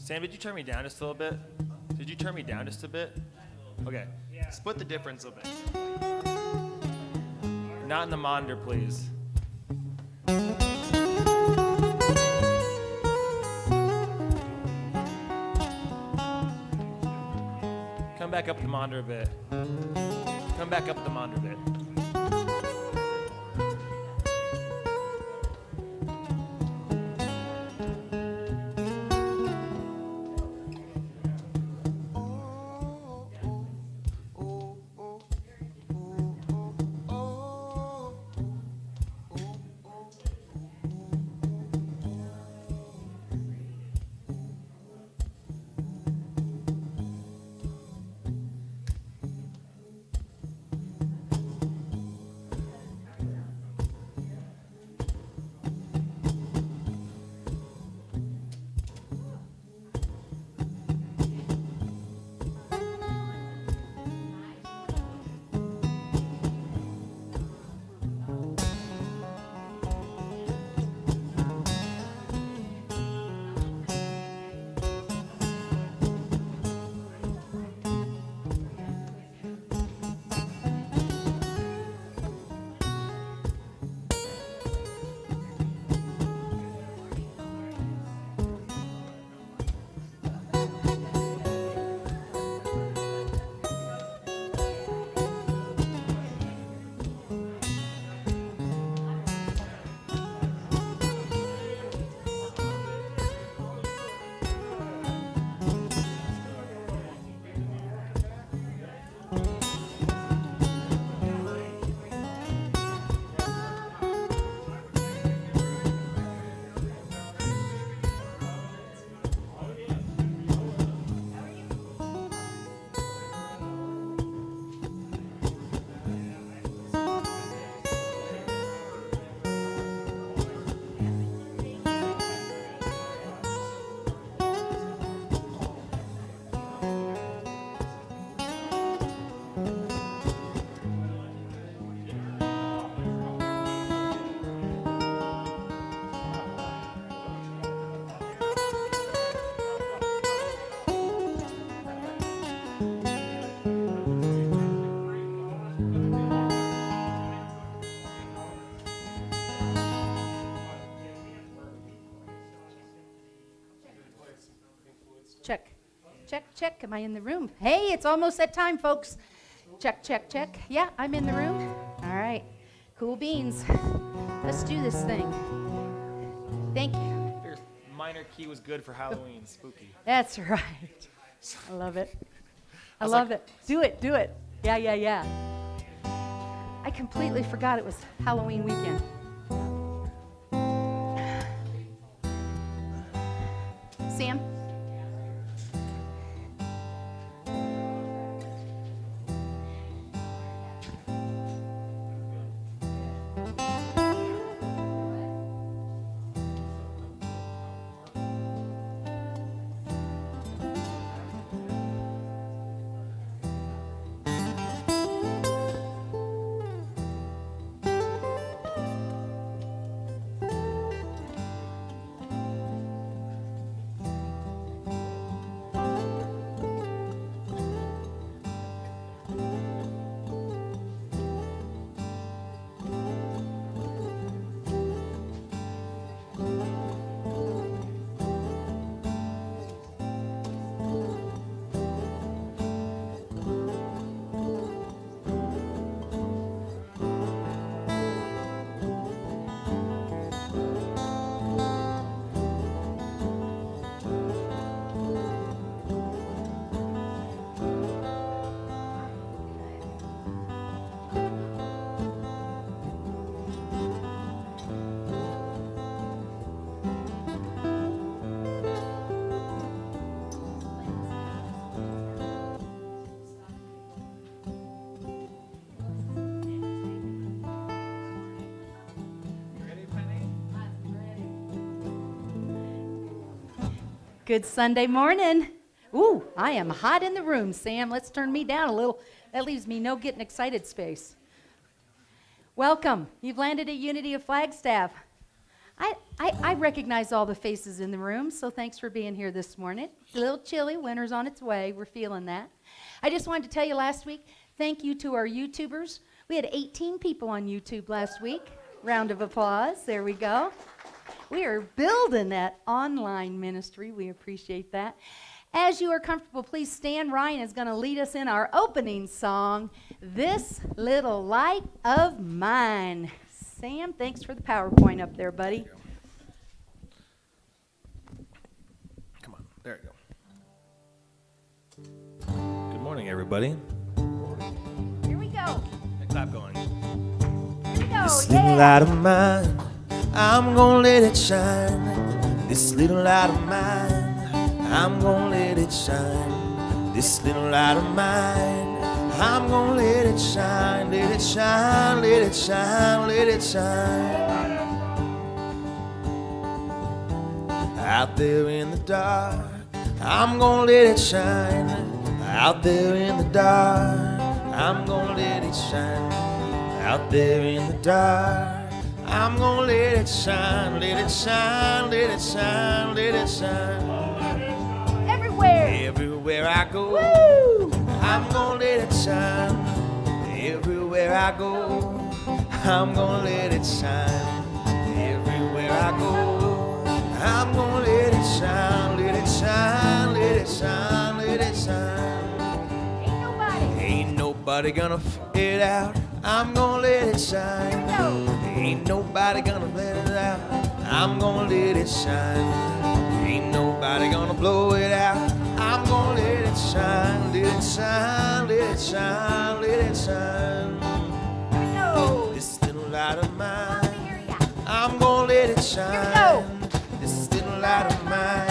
Sam, did you turn me down just a little bit? Did you turn me down just a bit? Okay. Split the difference a bit. Not in the monitor, please. Come back up the monitor a bit. Come back up the monitor a bit. Check. Check, check. Am I in the room? Hey, it's almost that time, folks. Check, check, check. Yeah, I'm in the room. All right. Cool beans. Let's do this thing. Thank you. Your minor key was good for Halloween. Spooky. That's right. I love it. I love it. Do it, do it. Yeah, yeah, yeah. I completely forgot it was Halloween weekend. Sam? Good Sunday morning. Ooh, I am hot in the room, Sam. Let's turn me down a little. That leaves me no getting excited space. Welcome. You've landed at Unity of Flagstaff. I recognize all the faces in the room, so thanks for being here this morning. It's a little chilly, winter's on its way, we're feeling that. I just wanted to tell you last week, thank you to our YouTubers. We had 18 people on YouTube last week. Round of applause, there we go. We are building that online ministry, we appreciate that. As you are comfortable, please stand. Ryan is going to lead us in our opening song, This Little Light of Mine. Sam, thanks for the PowerPoint up there, buddy. Come on, there you go. Good morning, everybody. Here we go. Clap going. Here we go. This little light of mine, I'm gonna let it shine. This little light of mine, I'm gonna let it shine. This little light of mine, I'm gonna let it shine, let it shine, let it shine, let it shine. Out there in the dark, I'm gonna let it shine. Out there in the dark, I'm gonna let it shine. Out there in the dark, I'm gonna let it shine, let it shine, let it shine, let it shine. Everywhere I go, Woo! I'm gonna let it shine. Everywhere I go, I'm gonna let it shine. Everywhere I go, I'm gonna let it shine, let it shine, let it shine, let it shine. Ain't nobody gonna figure it out. I'm gonna let it shine. Ain't nobody gonna let it out. I'm gonna let it shine. Ain't nobody gonna blow it out. I'm gonna let it shine, let it shine, let it shine, let it shine. This little light of mine, I'm gonna let it shine. This little light of mine,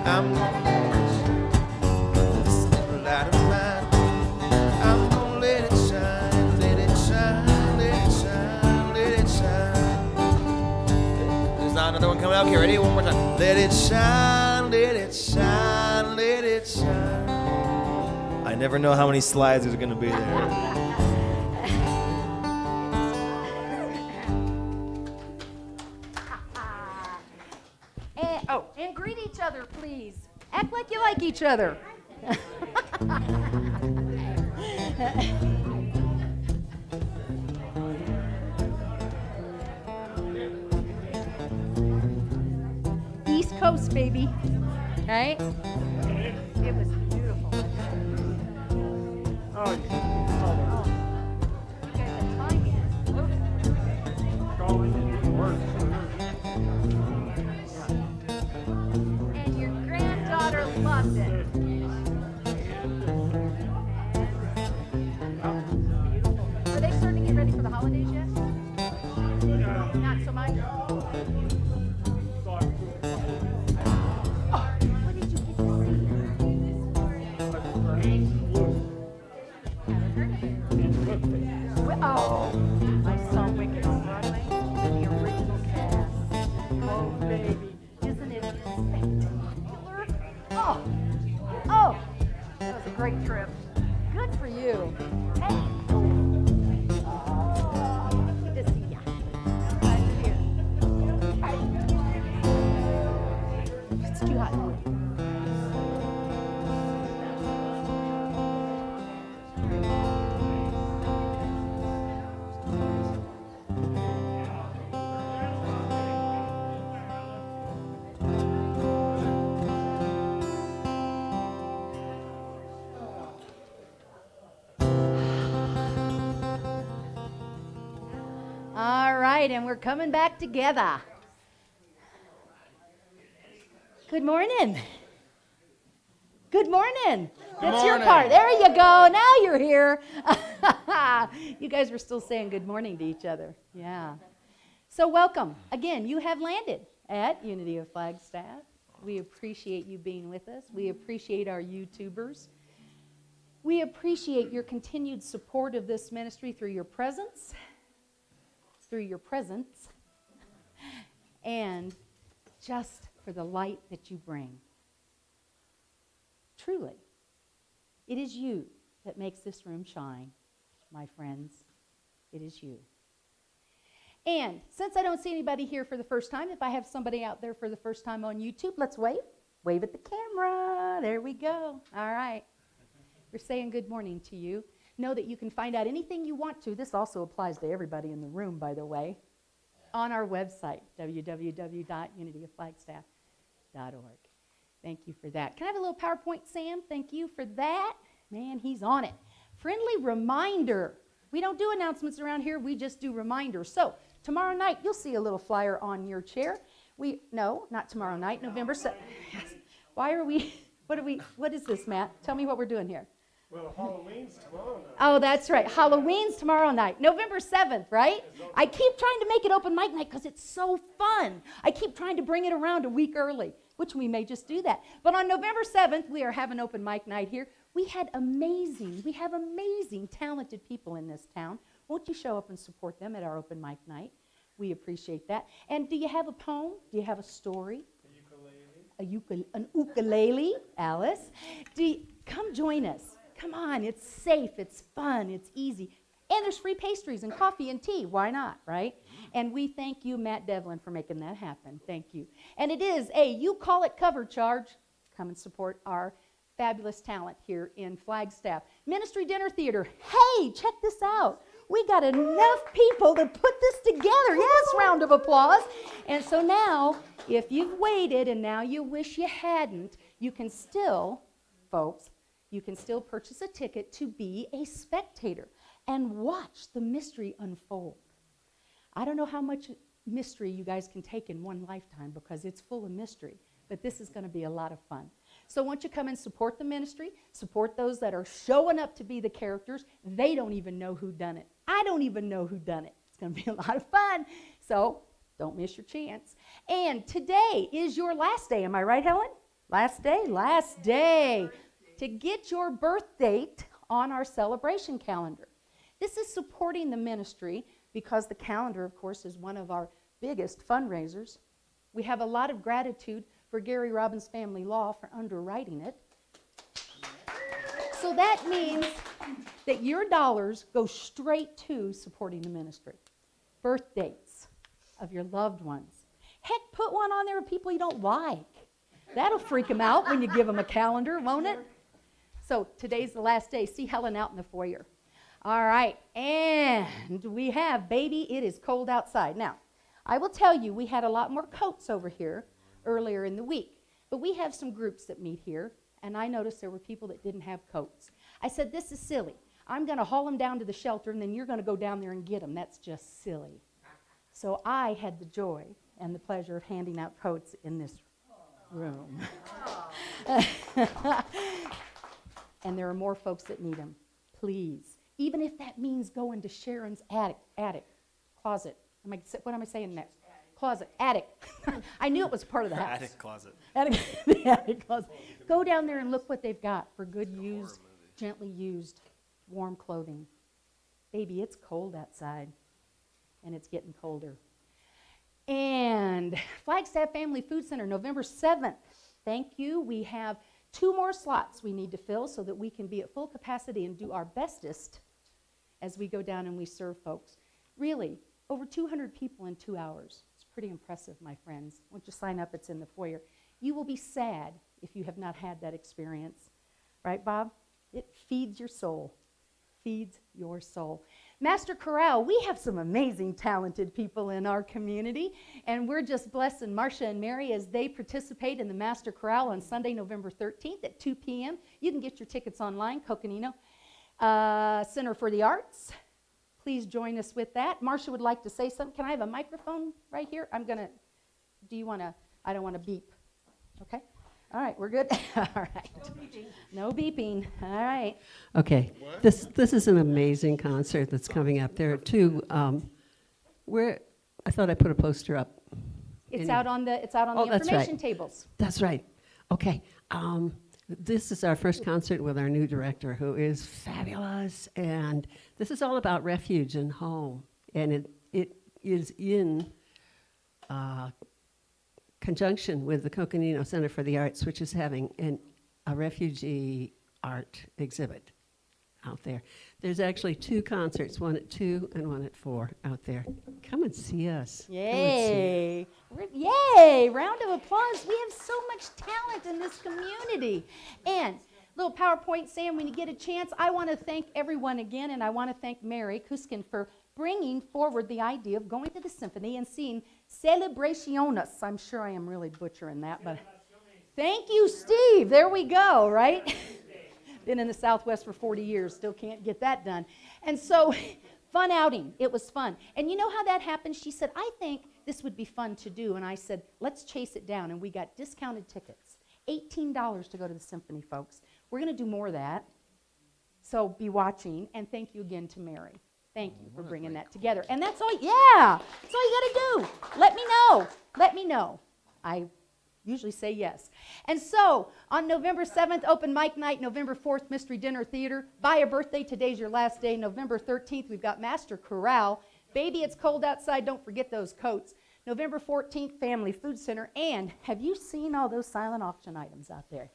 I'm gonna let it shine. This little light of mine, I'm gonna let it shine, let it shine, let it shine, let it shine. There's not another one coming out. Okay, ready? One more time. Let it shine, let it shine, let it shine. I never know how many slides there's gonna be there. And greet each other, please. Act like you like each other. East Coast, baby. Right? It was beautiful. Oh, yeah. You guys had time yet. And your granddaughter loved it. Are they starting to get ready for the holidays yet? Not so much. What did you get to see? Oh, I saw Wicked on Broadway, the original cast. Oh, baby, isn't it spectacular? Oh, that was a great trip. Good for you. Hey. Oh, good to see ya. Glad you're here. It's too hot. All right, and we're coming back together. Good morning. Good morning. That's your part. There you go. Now you're here. You guys were still saying good morning to each other. Yeah. So welcome. Again, you have landed at Unity of Flagstaff. We appreciate you being with us. We appreciate our YouTubers. We appreciate your continued support of this ministry through your presence, and just for the light that you bring. Truly, it is you that makes this room shine, my friends. It is you. And since I don't see anybody here for the first time, if I have somebody out there for the first time on YouTube, let's wave. Wave at the camera. There we go. All right. We're saying good morning to you. Know that you can find out anything you want to. This also applies to everybody in the room, by the way, on our website, www.unityofflagstaff.org. Thank you for that. Can I have a little PowerPoint, Sam? Thank you for that. Man, he's on it. Friendly reminder. We don't do announcements around here. We just do reminders. So tomorrow night, you'll see a little flyer on your chair. No, not tomorrow night, November 7th. Why are we, what is this, Matt? Tell me what we're doing here. Well, Halloween's tomorrow night. Oh, that's right. Halloween's tomorrow night, November 7th, right? I keep trying to make it open mic night because it's so fun. I keep trying to bring it around a week early, which we may just do that. But on November 7th, we are having open mic night here. We have amazing, talented people in this town. Won't you show up and support them at our open mic night? We appreciate that. And do you have a poem? Do you have a story? An ukulele, Alice. Come join us. Come on, it's safe, it's fun, it's easy. And there's free pastries and coffee and tea. Why not, right? And we thank you, Matt Devlin, for making that happen. Thank you. And it is you call it cover charge. Come and support our fabulous talent here in Flagstaff. Ministry Dinner Theater. Hey, check this out. We got enough people to put this together. Yes, round of applause. And so now, if you've waited and now you wish you hadn't, you can still, folks, you can still purchase a ticket to be a spectator and watch the mystery unfold. I don't know how much mystery you guys can take in one lifetime because it's full of mystery, but this is going to be a lot of fun. So won't you come and support the ministry, support those that are showing up to be the characters. They don't even know who done it. I don't even know who done it. It's going to be a lot of fun. So don't miss your chance. And today is your last day. Am I right, Helen? Last day? Last day. To get your birth date on our celebration calendar. This is supporting the ministry because the calendar, of course, is one of our biggest fundraisers. We have a lot of gratitude for Gary Robbins Family Law for underwriting it. So that means that your dollars go straight to supporting the ministry. Birth dates of your loved ones. Heck, put one on there of people you don't like. That'll freak them out when you give them a calendar, won't it? So today's the last day. See Helen out in the foyer. All right, and we have, baby, it is cold outside. Now, I will tell you, we had a lot more coats over here earlier in the week, but we have some groups that meet here, and I noticed there were people that didn't have coats. I said, this is silly. I'm going to haul them down to the shelter, and then you're going to go down there and get them. That's just silly. So I had the joy and the pleasure of handing out coats in this room. And there are more folks that need them. Please. Even if that means going to Sharon's closet. What am I saying next? Closet, attic. I knew it was part of the house. Attic closet. The attic closet. Go down there and look what they've got for good used, gently used, warm clothing. Baby, it's cold outside, and it's getting colder. And Flagstaff Family Food Center, November 7th. Thank you. We have 2 more slots we need to fill so that we can be at full capacity and do our bestest as we go down and we serve folks. Really, over 200 people in 2 hours. It's pretty impressive, my friends. Once you sign up, it's in the foyer. You will be sad if you have not had that experience. Right, Bob? It feeds your soul. Feeds your soul. Master Chorale, we have some amazing, talented people in our community, and we're just blessing Marcia and Mary as they participate in the Master Chorale on Sunday, November 13th at 2 p.m. You can get your tickets online, Coconino Center for the Arts. Please join us with that. Marcia would like to say something. Can I have a microphone right here? I don't want to beep. Okay? All right, we're good? All right. No beeping. All right. Okay. This is an amazing concert that's coming up. There are 2. I thought I put a poster up. It's out on the that's information right. tables. That's right. Okay. This is our first concert with our new director, who is fabulous. And this is all about refuge and home. And it is in conjunction with the Coconino Center for the Arts, which is having a refugee art exhibit. out there. There's actually 2 concerts, one at 2 and one at 4 out there. Come and see us. Come and see us. Yay! Round of applause. We have so much talent in this community. And little PowerPoint, Sam, when you get a chance, I want to thank everyone again, and I want to thank Mary Kuskin for bringing forward the idea of going to the symphony and seeing Celebraciones. I'm sure I am really butchering that, but thank you, Steve. There we go, right? Been in the Southwest for 40 years, still can't get that done. And so, fun outing. It was fun. And you know how that happened? She said, I think this would be fun to do. And I said, let's chase it down. And we got discounted tickets. $18 to go to the symphony, folks. We're going to do more of that. So be watching. And thank you again to Mary. Thank you for bringing that together. And that's all, yeah, that's all you got to do. Let me know. Let me know. I usually say yes. And so, on November 7th, open mic night. November 4th, Mystery Dinner Theater. Buy a birthday. Today's your last day. November 13th, we've got Master Chorale. Baby, it's cold outside. Don't forget those coats. November 14th, Family Food Center. And have you seen all those silent auction items out there?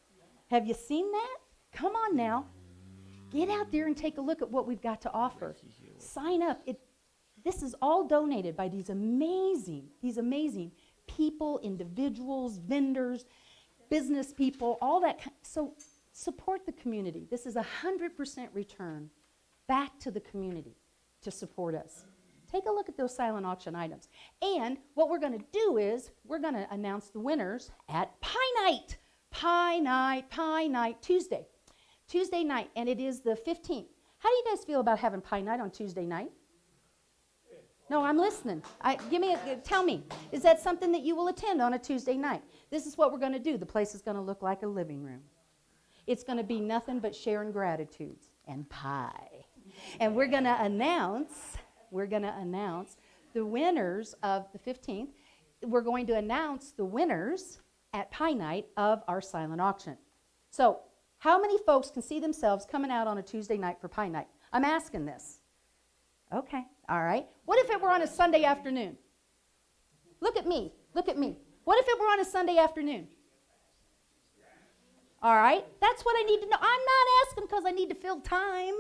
Have you seen that? Come on now. Get out there and take a look at what we've got to offer. Sign up. This is all donated by these amazing people, individuals, vendors, business people, all that. So support the community. This is 100% return back to the community to support us. Take a look at those silent auction items. And what we're going to do is we're going to announce the winners at Pie Night, Tuesday night, and it is the 15th. How do you guys feel about having Pie Night on Tuesday night? No, I'm listening. Tell me, is that something that you will attend on a Tuesday night? This is what we're going to do. The place is going to look like a living room. It's going to be nothing but sharing gratitudes and pie. And we're going to announce the winners of the 15th. We're going to announce the winners at Pie Night of our silent auction. So, how many folks can see themselves coming out on a Tuesday night for Pie Night? I'm asking this. Okay, all right. What if it were on a Sunday afternoon? Look at me. What if it were on a Sunday afternoon? All right, that's what I need to know. I'm not asking because I need to fill time.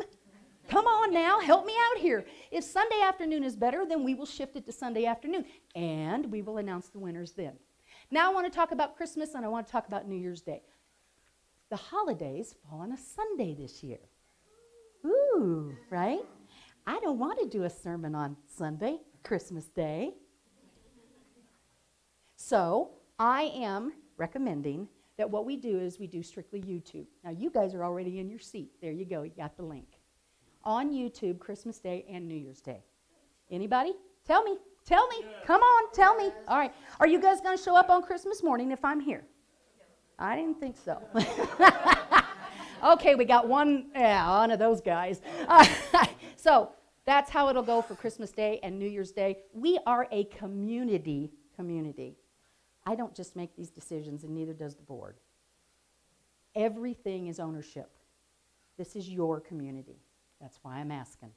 Come on now, help me out here. If Sunday afternoon is better, then we will shift it to Sunday afternoon, and we will announce the winners then. Now I want to talk about Christmas, and I want to talk about New Year's Day. The holidays fall on a Sunday this year. Ooh, right? I don't want to do a sermon on Sunday, Christmas Day. So I am recommending that what we do is we do strictly YouTube. Now you guys are already in your seat. There you go, you got the link. On YouTube, Christmas Day and New Year's Day. Anybody? Tell me. Come on, tell me. All right. Are you guys going to show up on Christmas morning if I'm here? I didn't think so. Okay, we got one of those guys. So that's how it'll go for Christmas Day and New Year's Day. We are a community. I don't just make these decisions, and neither does the board. Everything is ownership. This is your community. That's why I'm asking.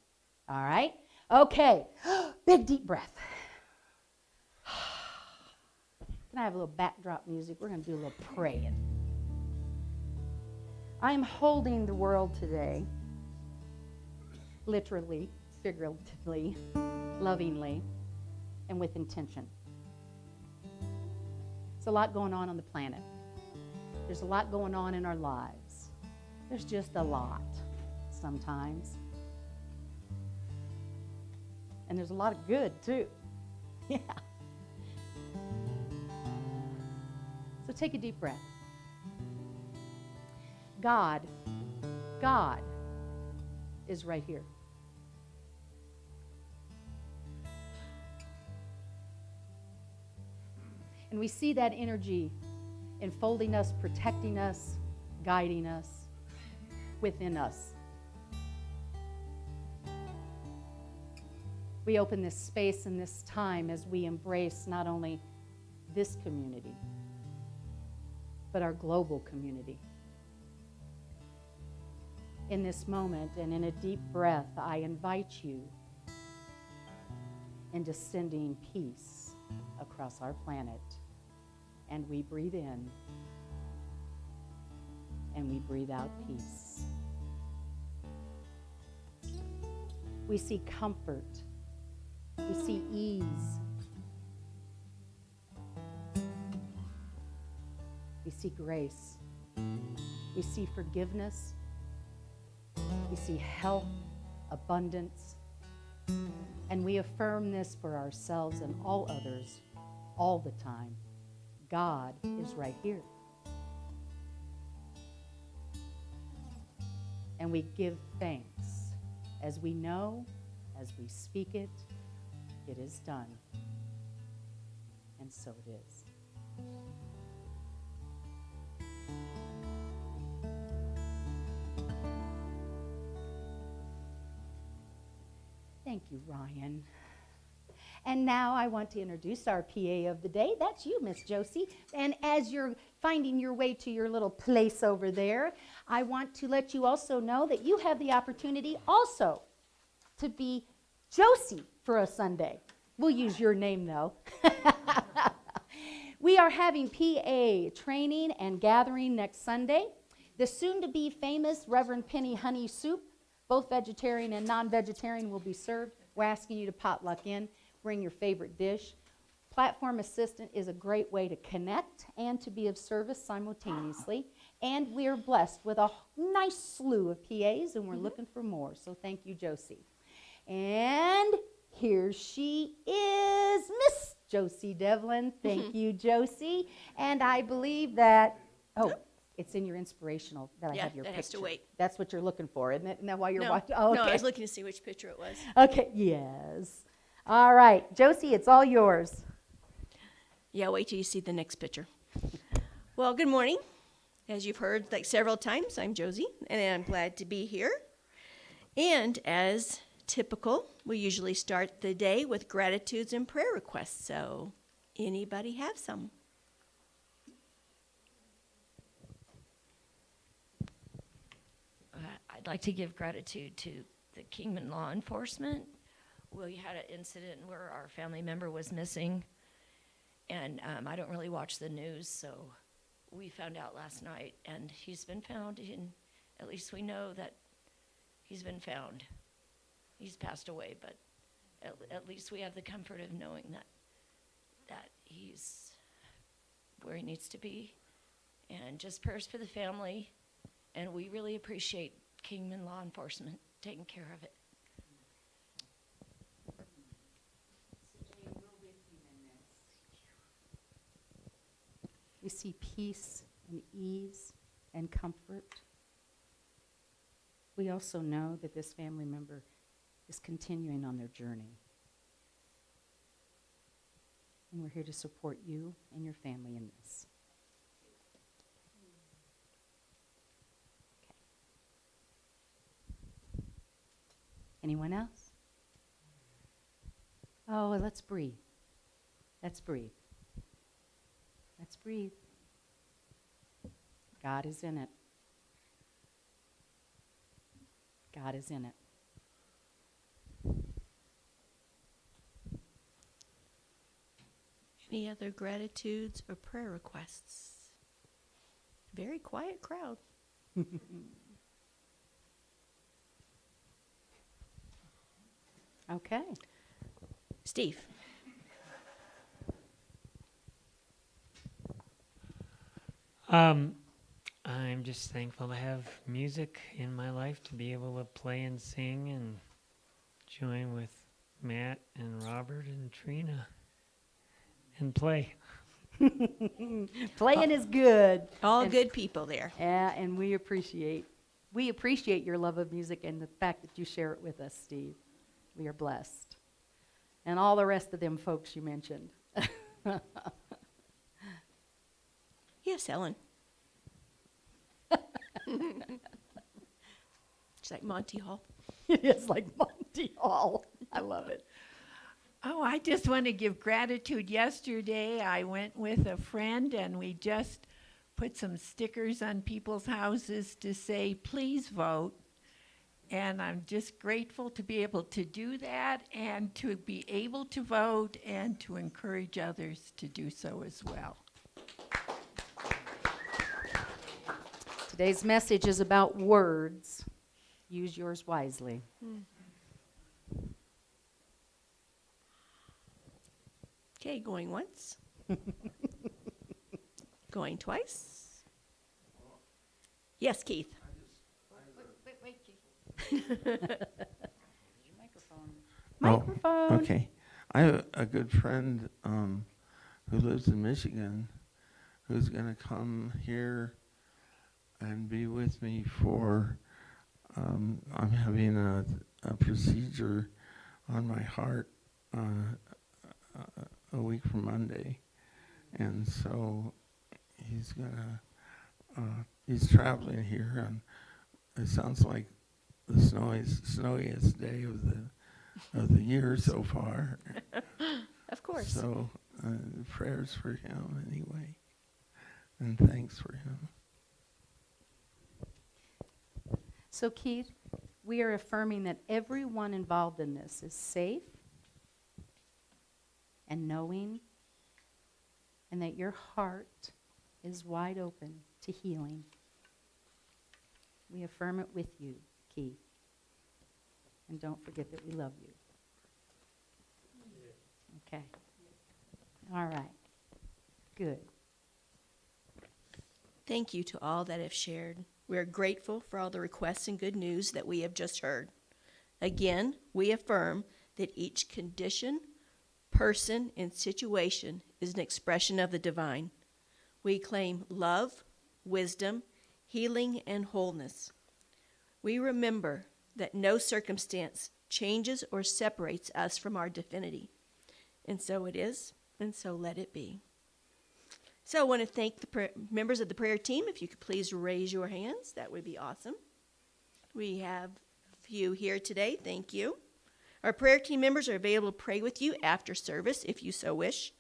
All right? Okay. Big deep breath. Can I have a little backdrop music? We're going to do a little praying. I am holding the world today, literally, figuratively, lovingly, and with intention. There's a lot going on the planet. There's a lot going on in our lives. There's just a lot sometimes. And there's a lot of good, too. Yeah. So take a deep breath. God is right here. And we see that energy enfolding us, protecting us, guiding us, within us. We open this space and this time as we embrace not only this community, but our global community. In this moment and in a deep breath, I invite you into sending peace across our planet. And we breathe in and we breathe out peace. We see comfort. We see ease. We see grace. We see forgiveness. We see health, abundance. And we affirm this for ourselves and all others all the time. God is right here. And we give thanks as we know, as we speak it, it is done. And so it is. Thank you, Ryan. And now I want to introduce our PA of the day. That's you, Miss Josie. And as you're finding your way to your little place over there, I want to let you also know that you have the opportunity also to be Josie for a Sunday. We'll use your name, though. We are having PA training and gathering next Sunday. The soon-to-be famous Reverend Penni honey soup, both vegetarian and non-vegetarian, will be served. We're asking you to potluck in. Bring your favorite dish. Platform assistant is a great way to connect and to be of service simultaneously. And we're blessed with a nice slew of PAs, and we're looking for more. So thank you, Josie. And here she is, Miss Josie Devlin. Thank you, Josie. And I believe that, it's in your inspirational that I have your that picture. has to wait. That's what you're looking for, isn't it? Isn't that why you're No, watching? Oh, okay. no, I was looking to see which picture it was. Okay, yes. All right, Josie, it's all yours. Yeah, wait till you see the next picture. Well, good morning. As you've heard like several times, I'm Josie, and I'm glad to be here. And as typical, we usually start the day with gratitudes and prayer requests. So, anybody have some? I'd like to give gratitude to the Kingman law enforcement. We had an incident where our family member was missing, and I don't really watch the news, so we found out last night, and he's been found, and at least we know that he's been found. He's passed away, but at least we have the comfort of knowing that he's where he needs to be, and just prayers for the family, and we really appreciate Kingman law enforcement taking care of it. We see peace and ease and comfort. We also know that this family member is continuing on their journey. And we're here to support you and your family in this. Okay. Anyone else? Oh, let's breathe. Let's breathe. Let's breathe. God is in it. God is in it. Any other gratitudes or prayer requests? Very quiet crowd. Okay. Steve. I'm just thankful to have music in my life, to be able to play and sing and join with Matt and Robert and Trina and play. Playing is good. All And- good people there. Yeah, and we appreciate your love of music and the fact that you share it with us, Steve. We are blessed. And all the rest of them folks you mentioned. Yes, Ellen. It's like Monty Hall. It is like Monty Hall. I love it. Oh, I just want to give gratitude. Yesterday, I went with a friend, and we just put some stickers on people's houses to say, please vote. And I'm just grateful to be able to do that and to be able to vote and to encourage others to do so as well. Today's message is about words. Use yours wisely. Okay, going once. Going twice. Yes, Keith. Wait, Keith. Oh, Microphone. okay. I have a good friend who lives in Michigan who's going to come here and be with me for, I'm having a procedure on my heart a week from Monday. And so he's traveling here, and it sounds like the snowiest day of the year so far. Of course. So prayers for him anyway, and thanks for him. So Keith, we are affirming that everyone involved in this is safe and knowing, and that your heart is wide open to healing. We affirm it with you, Keith. And don't forget that we love you. Okay. All right. Good. Thank you to all that have shared. We are grateful for all the requests and good news that we have just heard. Again, we affirm that each condition, person, and situation is an expression of the divine. We claim love, wisdom, healing, and wholeness. We remember that no circumstance changes or separates us from our divinity. And so it is, and so let it be. So I want to thank the members of the prayer team. If you could please raise your hands, that would be awesome. We have a few here today. Thank you. Our prayer team members are available to pray with you after service if you so wish.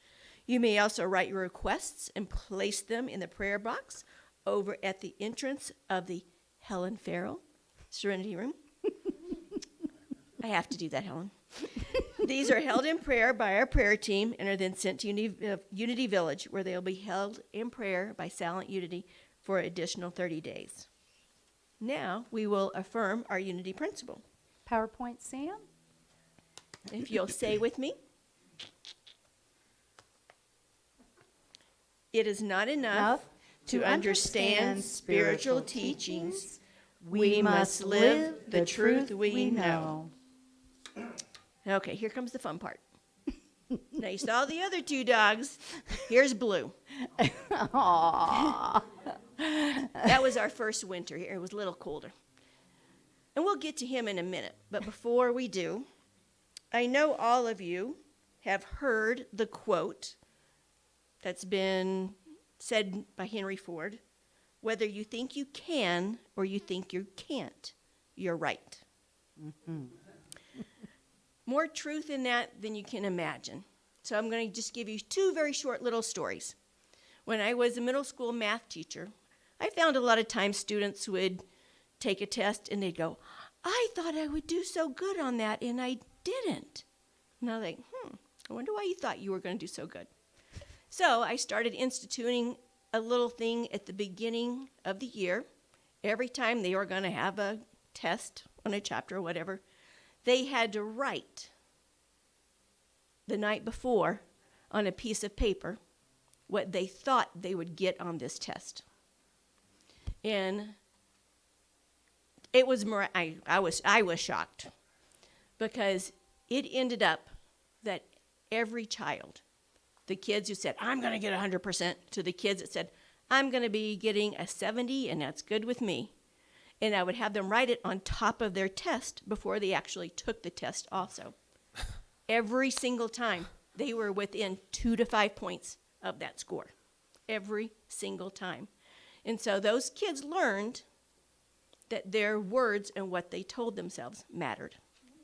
You may also write your requests and place them in the prayer box over at the entrance of the Helen Farrell Serenity Room. I have to do that, Helen. These are held in prayer by our prayer team and are then sent to Unity Village, where they will be held in prayer by Silent Unity for an additional 30 days. Now we will affirm our unity principle. PowerPoint, Sam? If you'll say with me. It is not enough to understand spiritual teachings. We must live the truth we know. Okay, here comes the fun part. Now you saw the other two dogs. Here's Blue. Aww. That was our first winter here. It was a little colder. And we'll get to him in a minute. But before we do, I know all of you have heard the quote that's been said by Henry Ford. Whether you think you can or you think you can't, you're right. Mm-hmm. More truth in that than you can imagine. So I'm going to just give you two very short little stories. When I was a middle school math teacher, I found a lot of times students would take a test and they'd go, I thought I would do so good on that and I didn't. And I was like, I wonder why you thought you were going to do so good. So I started instituting a little thing at the beginning of the year. Every time they were going to have a test on a chapter or whatever, they had to write the night before on a piece of paper what they thought they would get on this test. And it was I was shocked, because it ended up that every child, the kids who said, I'm going to get 100%, to the kids that said, I'm going to be getting a 70 and that's good with me. And I would have them write it on top of their test before they actually took the test also. Every single time, they were within 2 to 5 points of that score. Every single time. And so those kids learned that their words and what they told themselves mattered.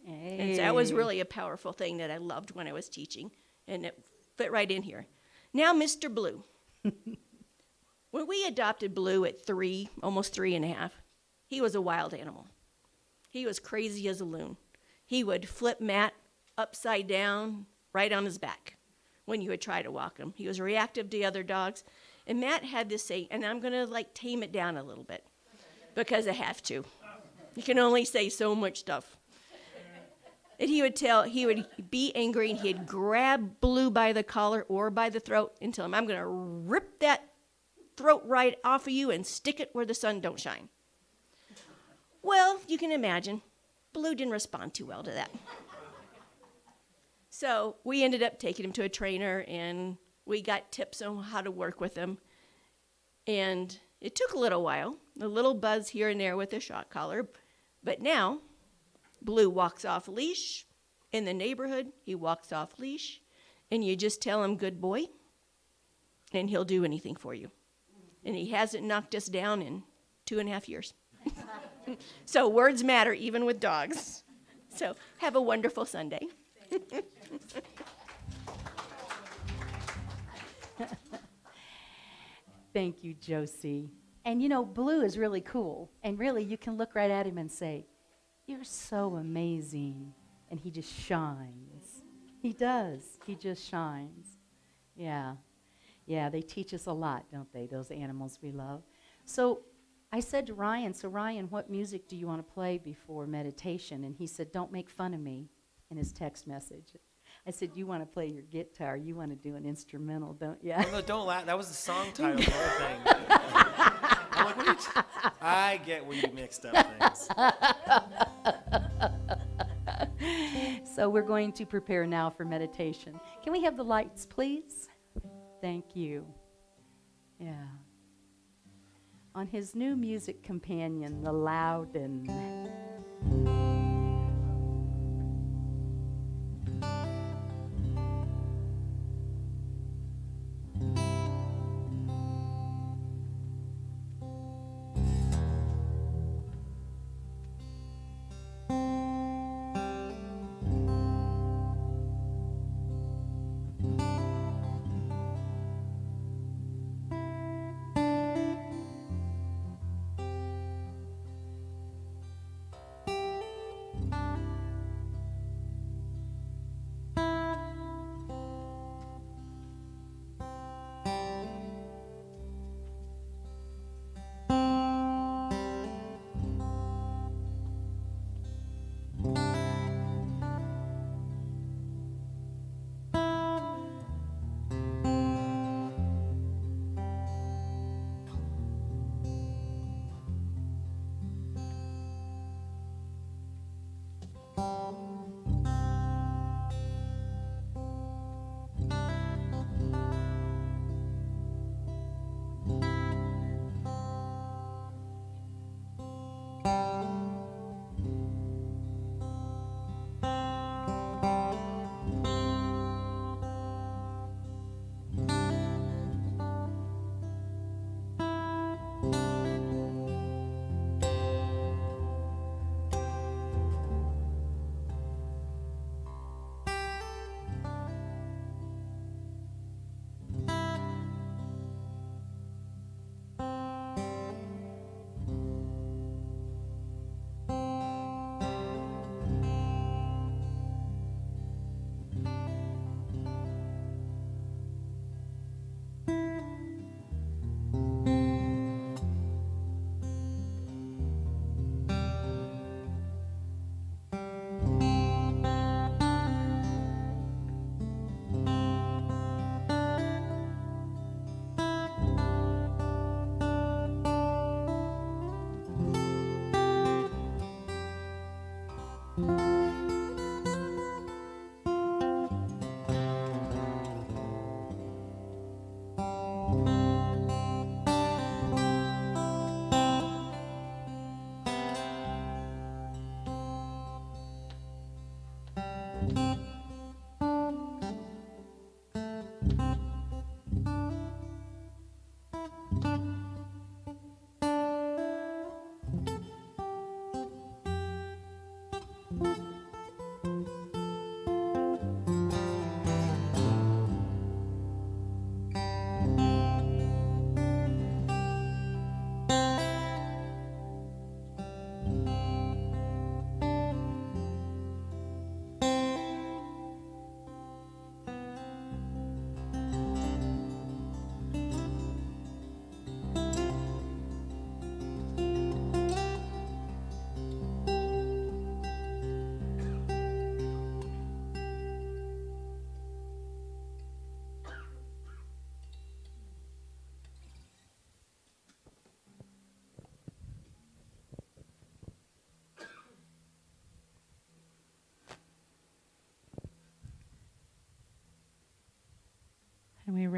Hey. And so that was really a powerful thing that I loved when I was teaching. And it fit right in here. Now, Mr. Blue. When we adopted Blue at 3, almost 3.5, he was a wild animal. He was crazy as a loon. He would flip Matt upside down right on his back when you would try to walk him. He was reactive to other dogs. And Matt had to say, and I'm going to tame it down a little bit because I have to. You can only say so much stuff. And he would be angry, and he'd grab Blue by the collar or by the throat and tell him, I'm going to rip that throat right off of you and stick it where the sun don't shine. Well, you can imagine, Blue didn't respond too well to that. So we ended up taking him to a trainer, and we got tips on how to work with him. And it took a little while, a little buzz here and there with the shock collar, but now Blue walks off leash. In the neighborhood, he walks off leash, and you just tell him, good boy, and he'll do anything for you. And he hasn't knocked us down in 2.5 years. So words matter even with dogs. So have a wonderful Sunday. Thank you, Josie. And you know, Blue is really cool. And really, you can look right at him and say, you're so amazing. And he just shines. He does. He just shines. Yeah. Yeah, they teach us a lot, don't they, those animals we love. So I said to Ryan, so Ryan, what music do you want to play before meditation? And he said, don't make fun of me, in his text message. I said, you want to play your guitar. You want to do an instrumental, don't you? Oh, no, don't laugh. That was the song title, the whole thing. I'm like, what are you I get where you mixed up things. So we're going to prepare now for meditation. Can we have the lights, please? Thank you. Yeah. On his new music companion, the Loudon.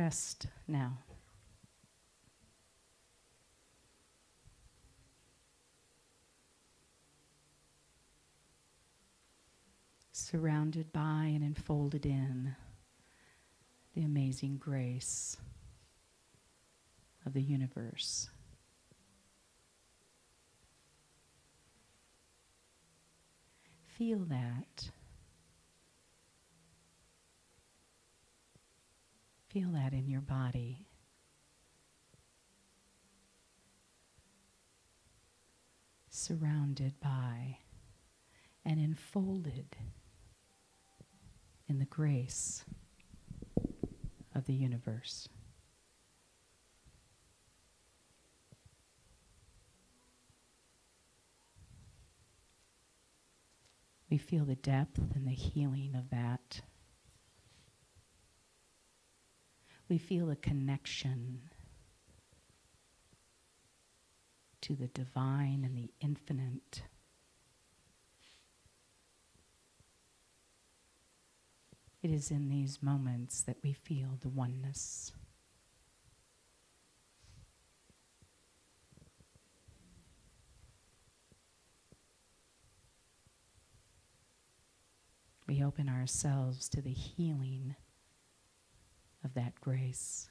Rest now. Surrounded by and enfolded in the amazing grace of the universe. Feel that. Feel that in your body. Surrounded by and enfolded in the grace of the universe. We feel the depth and the healing of that. We feel a connection to the divine and the infinite. It is in these moments that we feel the oneness. We open ourselves to the healing of that grace.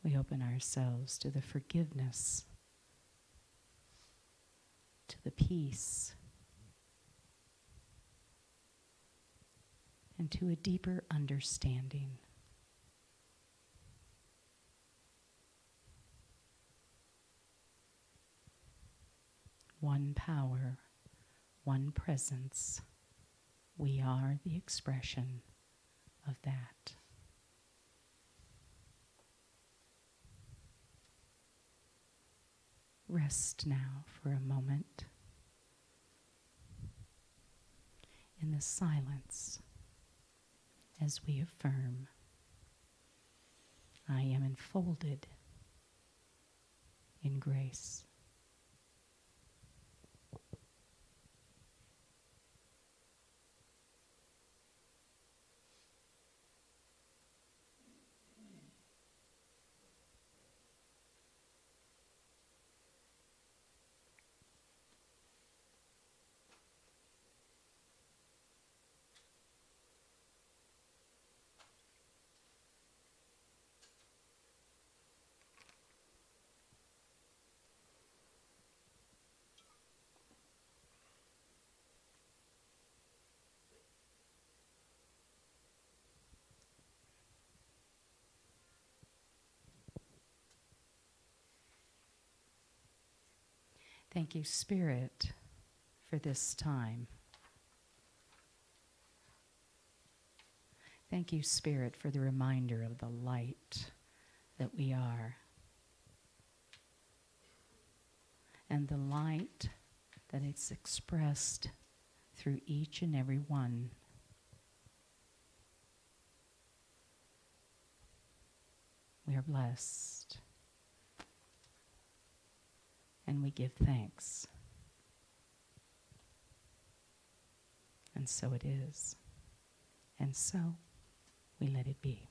We open ourselves to the forgiveness, to the peace, and to a deeper understanding. One power, one presence. We are the expression of that. Rest now for a moment in the silence as we affirm, I am enfolded in grace. Thank you, Spirit, for this time. Thank you, Spirit, for the reminder of the light that we are. And the light that is expressed through each and every one. We are blessed. And we give thanks. And so it is. And so we let it be.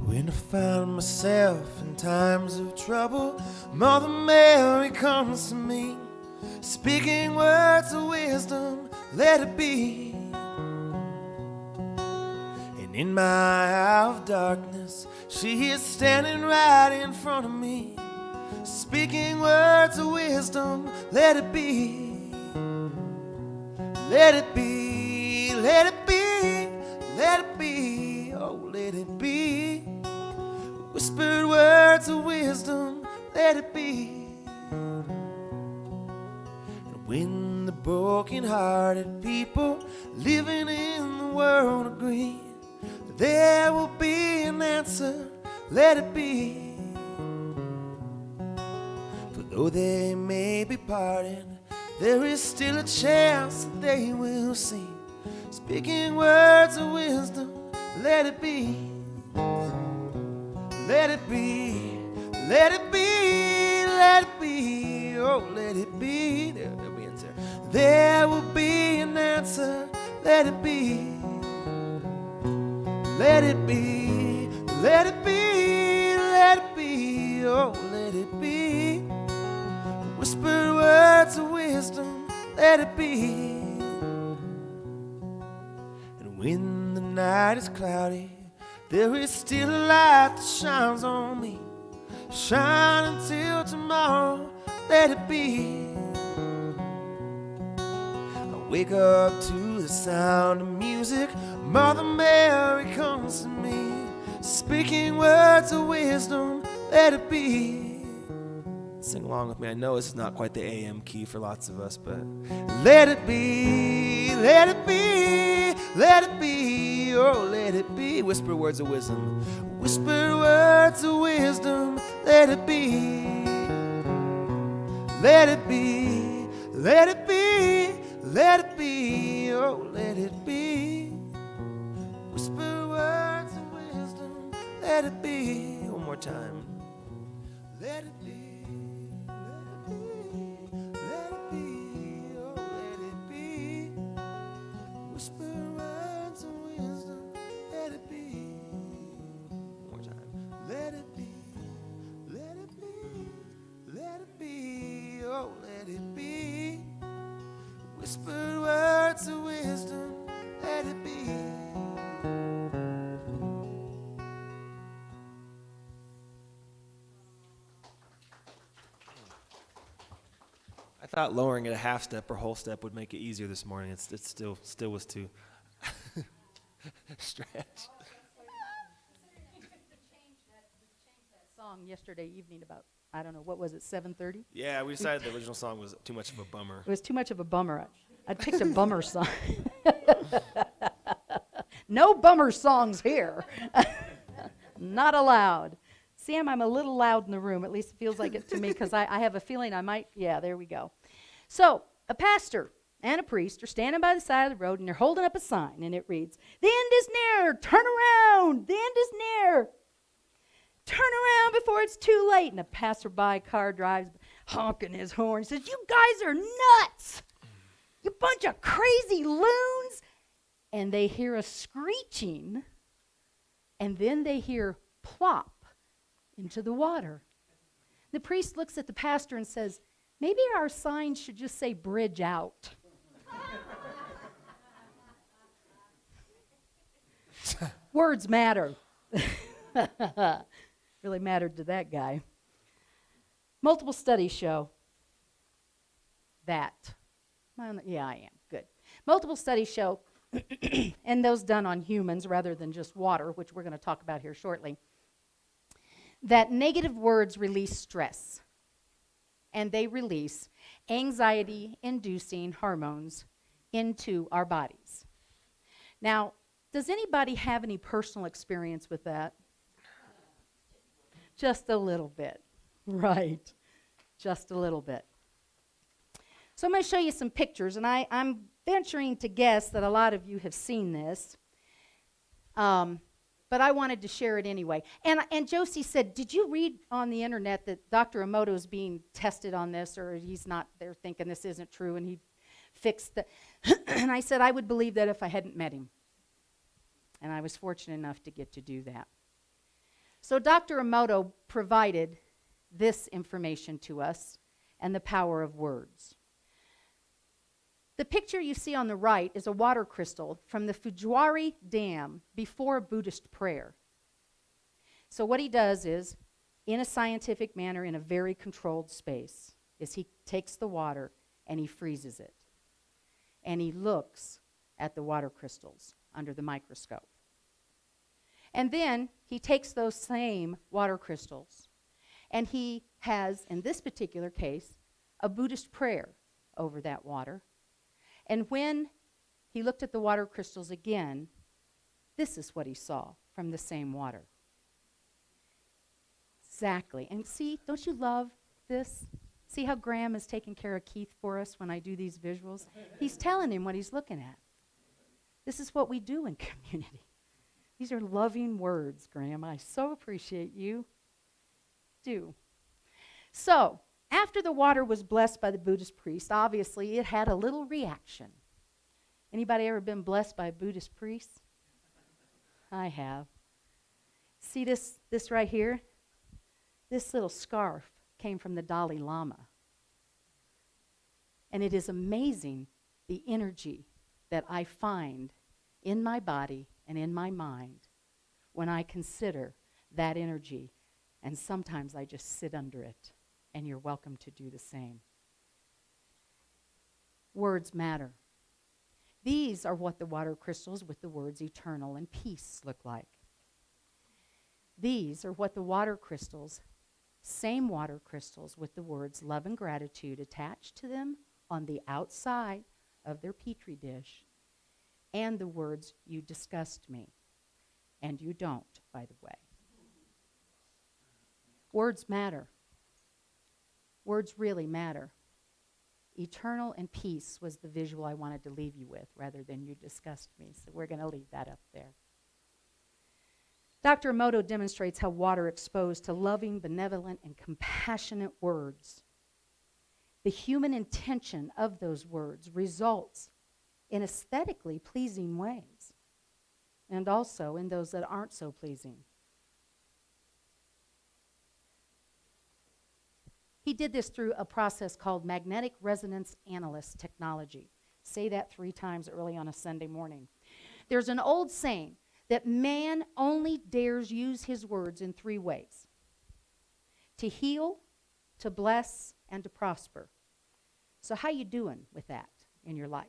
When I find myself in times of trouble, Mother Mary comes to me, speaking words of wisdom, let it be. And in my hour of darkness, she is standing right in front of me, speaking words of wisdom, let it be. Let it be, let it be, let it be, oh, let it be. Whispered words of wisdom, let it be. And when the broken-hearted people living in the world agree, there will be an answer, let it be. For though they may be parted, there is still a chance that they will see. Speaking words of wisdom, let it be. Let it be, let it be, let it be, oh, let it be. There'll be an answer. There will be an answer, let it be. Let it be, let it be, let it be, oh, let it be. Whispered words of wisdom, let it be. And when the night is cloudy, there is still a light that shines on me. Shine until tomorrow, let it be. I wake up to the sound of music. Mother Mary comes to me, speaking words of wisdom, let it be. Sing along with me. I know this is not quite the AM key for lots of us, but let it be, let it be, let it be, oh, let it be. Whisper words of wisdom, whisper words of wisdom, let it be. Let it be, let it be, let it be, oh, let it be. Whisper words of wisdom, let it be. One more time. Let it be, let it be, let it be, oh, let it be. Whisper words of wisdom, let it be. One more time. Let it be, let it be, let it be, oh, let it be. Whisper words of wisdom, let it be. I thought lowering it a half step or whole step would make it easier this morning. It still was too stretch. Song yesterday evening about, I don't know, what was it, 7:30? Yeah, we decided the original song was too much of a bummer. It was too much of a bummer. I picked a bummer song. No bummer songs here. Not allowed. Sam, I'm a little loud in the room. At least it feels like it to me because I have a feeling I might. Yeah, there we go. So a pastor and a priest are standing by the side of the road and they're holding up a sign and it reads, "The end is near. Turn around. The end is near. Turn around before it's too late." And a passerby car drives honking his horn. He says, "You guys are nuts. You bunch of crazy loons." And they hear a screeching, and then they hear plop into the water. The priest looks at the pastor and says, "Maybe our sign should just say bridge out." Words matter. Really mattered to that guy. Multiple studies show that. Yeah, I am. Good. Multiple studies show, and those done on humans rather than just water, which we're going to talk about here shortly, that negative words release stress, and they release anxiety-inducing hormones into our bodies. Now, does anybody have any personal experience with that? Just a little bit. Right. Just a little bit. So I'm going to show you some pictures, and I'm venturing to guess that a lot of you have seen this. But I wanted to share it anyway. And Josie said, "Did you read on the internet that Dr. Emoto is being tested on this, or he's not, they're thinking this isn't true, and he fixed the..." And I said, I would believe that if I hadn't met him. And I was fortunate enough to get to do that. So Dr. Emoto provided this information to us and the power of words. The picture you see on the right is a water crystal from the Fujiwara Dam before a Buddhist prayer. So what he does is, in a scientific manner, in a very controlled space, is he takes the water and he freezes it. And he looks at the water crystals under the microscope. And then he takes those same water crystals and he has, in this particular case, a Buddhist prayer over that water. And when he looked at the water crystals again, This is what he saw from the same water. Exactly. And see, don't you love this? See how Graham is taking care of Keith for us when I do these visuals? He's telling him what he's looking at. This is what we do in community. These are loving words, Graham. I so appreciate you. Do. So, after the water was blessed by the Buddhist priest, obviously it had a little reaction. Anybody ever been blessed by a Buddhist priest? I have. See this right here? This little scarf came from the Dalai Lama. And it is amazing the energy that I find in my body and in my mind when I consider that energy. And sometimes I just sit under it. And you're welcome to do the same. Words matter. These are what the water crystals with the words eternal and peace look like. These are what the water crystals, same water crystals with the words love and gratitude attached to them on the outside of their petri dish, and the words you disgust me. And you don't, by the way. Words matter. Words really matter. Eternal and peace was the visual I wanted to leave you with rather than you disgust me. So we're going to leave that up there. Dr. Emoto demonstrates how water exposed to loving, benevolent, and compassionate words. The human intention of those words results in aesthetically pleasing ways and also in those that aren't so pleasing. He did this through a process called magnetic resonance analyst technology. Say that 3 times early on a Sunday morning. There's an old saying that man only dares use his words in 3 ways: to heal, to bless, and to prosper. So how you doing with that in your life?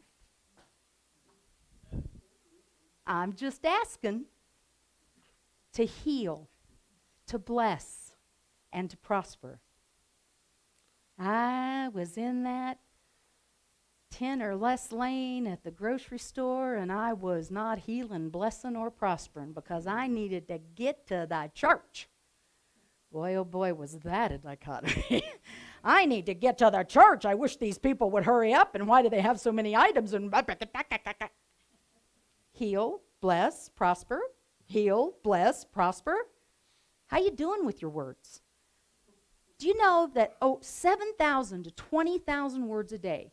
I'm just asking. To heal, to bless, and to prosper. I was in that 10 or less lane at the grocery store, and I was not healing, blessing, or prospering because I needed to get to the church. Boy, oh boy, was that a dichotomy. I need to get to the church. I wish these people would hurry up, and why do they have so many items? And heal, bless, prosper. Heal, bless, prosper. How you doing with your words? Do you know that 7,000 to 20,000 words a day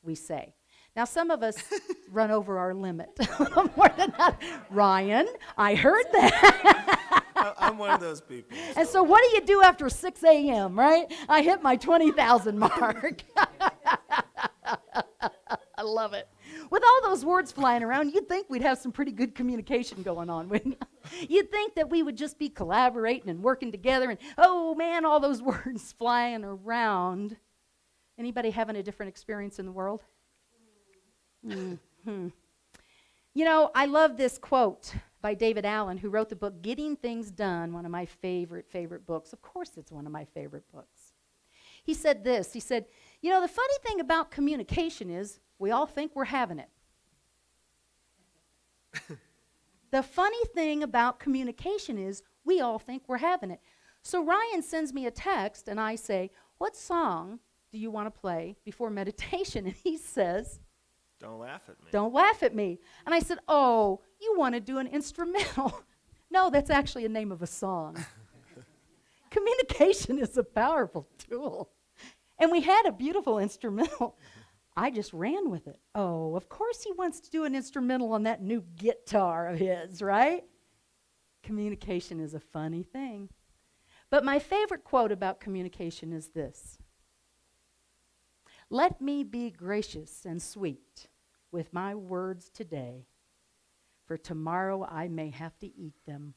we say? Now, some of us run over our limit. More than that. Ryan, I heard that. I'm one of those people. And so what do you do after 6 a.m., right? I hit my 20,000 mark. I love it. With all those words flying around, you'd think we'd have some pretty good communication going on, wouldn't you? You'd think that we would just be collaborating and working together and, oh man, all those words flying around. Anybody having a different experience in the world? Mm-hmm. You know, I love this quote by David Allen, who wrote the book Getting Things Done, one of my favorite books. Of course it's one of my favorite books. He said this, he said, you know, the funny thing about communication is we all think we're having it. The funny thing about communication is we all think we're having it. So Ryan sends me a text and I say, what song do you want to play before meditation? And he says, Don't laugh at me. Don't laugh at me. And I said, oh, you want to do an instrumental. No, that's actually a name of a song. Communication is a powerful tool. And we had a beautiful instrumental. I just ran with it. Oh, of course he wants to do an instrumental on that new guitar of his, right? Communication is a funny thing. But my favorite quote about communication is this. Let me be gracious and sweet with my words today, for tomorrow I may have to eat them.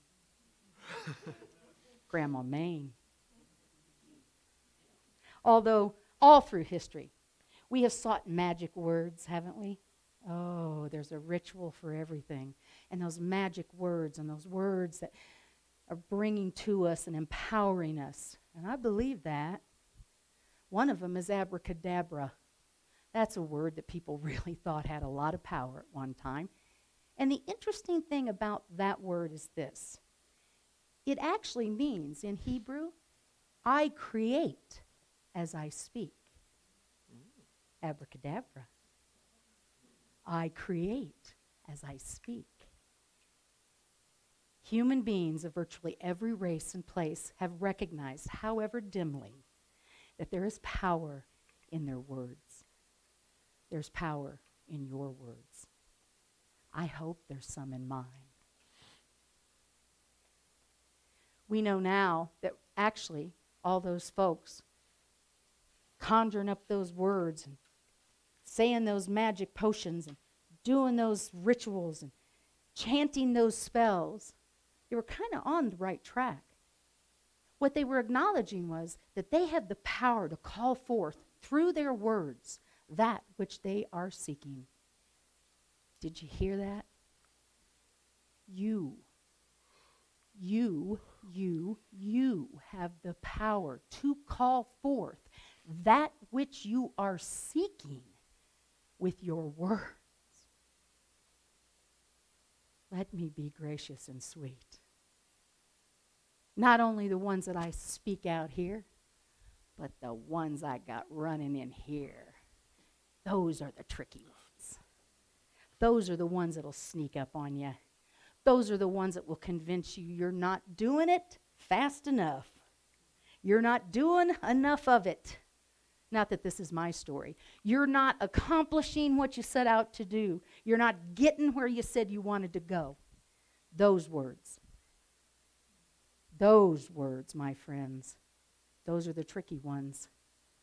Grandma Maine. Although all through history, we have sought magic words, haven't we? Oh, there's a ritual for everything. And those magic words and those words that are bringing to us and empowering us. And I believe that. One of them is abracadabra. That's a word that people really thought had a lot of power at one time. And the interesting thing about that word is this. It actually means, in Hebrew, I create as I speak. Abracadabra. I create as I speak. Human beings of virtually every race and place have recognized, however dimly, that there is power in their words. There's power in your words. I hope there's some in mine. We know now that actually all those folks conjuring up those words and saying those magic potions and doing those rituals and chanting those spells, they were kind of on the right track. What they were acknowledging was that they had the power to call forth through their words that which they are seeking. Did you hear that? You have the power to call forth that which you are seeking with your words. Let me be gracious and sweet. Not only the ones that I speak out here, but the ones I got running in here. Those are the tricky ones. Those are the ones that'll sneak up on you. Those are the ones that will convince you you're not doing it fast enough. You're not doing enough of it. Not that this is my story. You're not accomplishing what you set out to do. You're not getting where you said you wanted to go. Those words, my friends, those are the tricky ones.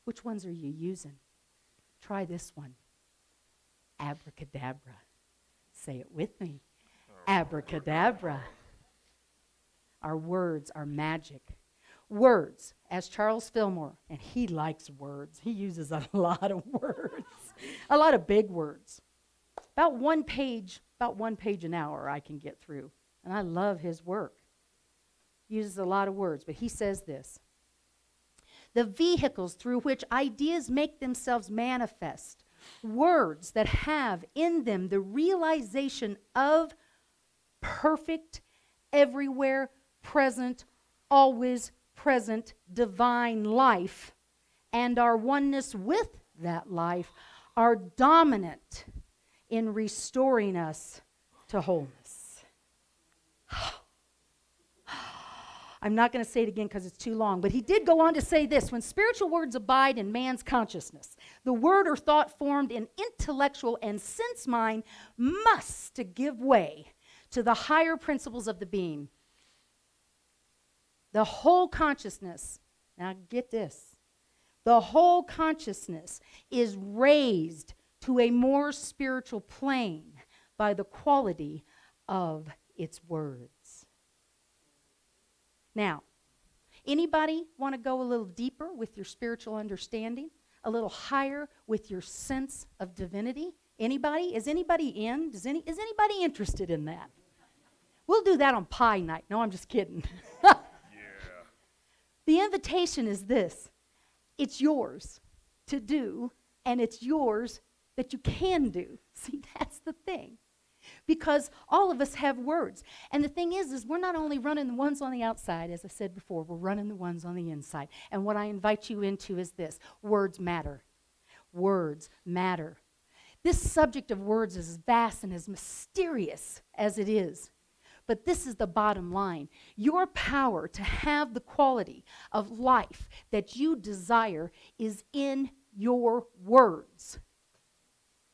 Which ones are you using? Try this one. Abracadabra. Say it with me. Abracadabra. Our words are magic. Words, as Charles Fillmore, and he likes words. He uses a lot of words, a lot of big words. About one page an hour I can get through. And I love his work. He uses a lot of words, but he says this. The vehicles through which ideas make themselves manifest, words that have in them the realization of perfect, everywhere present, always present divine life, and our oneness with that life, are dominant in restoring us to wholeness. I'm not going to say it again because it's too long, but he did go on to say this. When spiritual words abide in man's consciousness, the word or thought formed in intellectual and sense mind must to give way to the higher principles of the being. The whole consciousness, now get this, the whole consciousness is raised to a more spiritual plane by the quality of its words. Now, anybody want to go a little deeper with your spiritual understanding? A little higher with your sense of divinity? Anybody? Is anybody in? Is anybody interested in that? We'll do that on pie night. No, I'm just kidding. The invitation is this. It's yours to do, and it's yours that you can do. See, that's the thing. Because all of us have words. And the thing is we're not only running the ones on the outside, as I said before, we're running the ones on the inside. And what I invite you into is this. Words matter. Words matter. This subject of words is as vast and as mysterious as it is. But this is the bottom line. Your power to have the quality of life that you desire is in your words.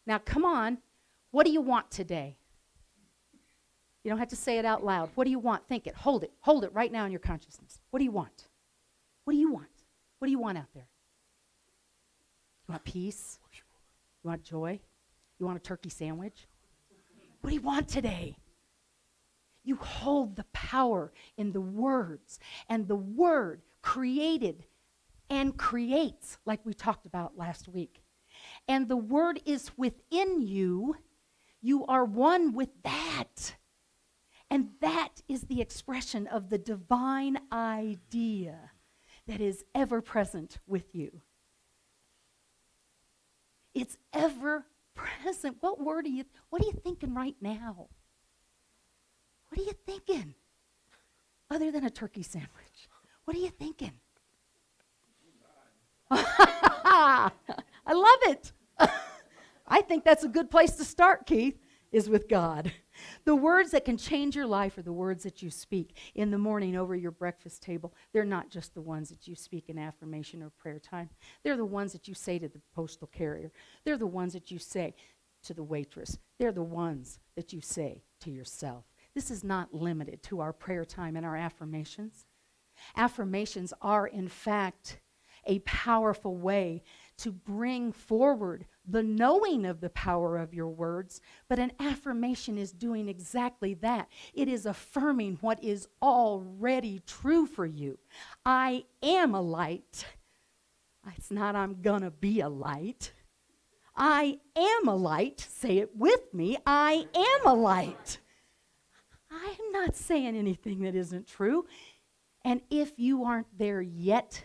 Now, come on. What do you want today? You don't have to say it out loud. What do you want? Think it. Hold it. Hold it right now in your consciousness. What do you want? What do you want? What do you want out there? You want peace? You want joy? You want a turkey sandwich? What do you want today? You hold the power in the words, and the word created and creates, like we talked about last week. And the word is within you. You are one with that. And that is the expression of the divine idea that is ever present with you. It's ever present. What are you thinking right now? What are you thinking? Other than a turkey sandwich. What are you thinking? I love it. I think that's a good place to start, Keith, is with God. The words that can change your life are the words that you speak in the morning over your breakfast table. They're not just the ones that you speak in affirmation or prayer time. They're the ones that you say to the postal carrier. They're the ones that you say to the waitress. They're the ones that you say to yourself. This is not limited to our prayer time and our affirmations. Affirmations are, in fact, a powerful way to bring forward the knowing of the power of your words, but an affirmation is doing exactly that. It is affirming what is already true for you. I am a light. It's not I'm gonna be a light. I am a light. Say it with me. I am a light. I am not saying anything that isn't true. And if you aren't there yet,